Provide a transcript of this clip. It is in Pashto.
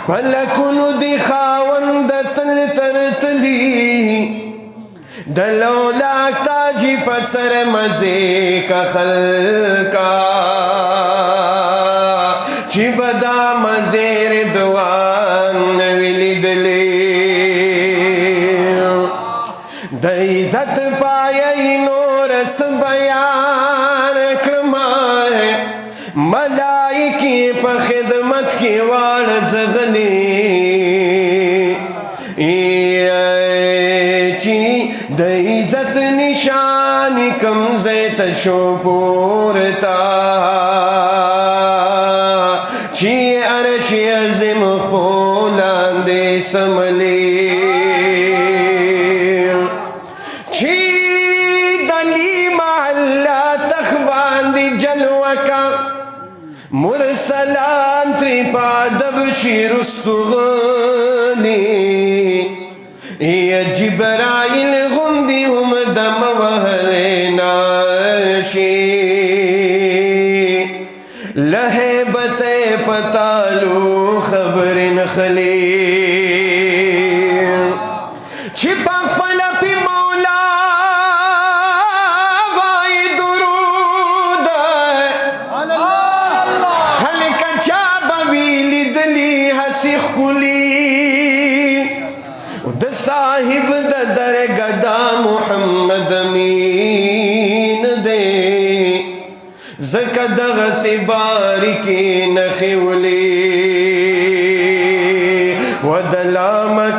فلکونو دی خاوند تل ترتلی دلولاک تاجی پسر مزے کا خلقا چی بدا مزیر دوان ویلی دلی د عزت پائی نورس بیان کرمائے ملائکی پا خدمت کی وال زغلی چی د عزت نشانی کم زیت شو پورتا چی عرش عظیم خولان دے سملی چی دلی محلہ تخبان دی جلوکا مرسلان تری پادب شیرستو غنی یا جبرائیل غندی دم وحلینا شی لہبت پتالو خبر نخلی چھپا پلا پی مولا وائی درود حلکا چابا ویلی دلی حسیخ کلی د صاحب د درگدا محمد امین دے زکا دغ سے بارکی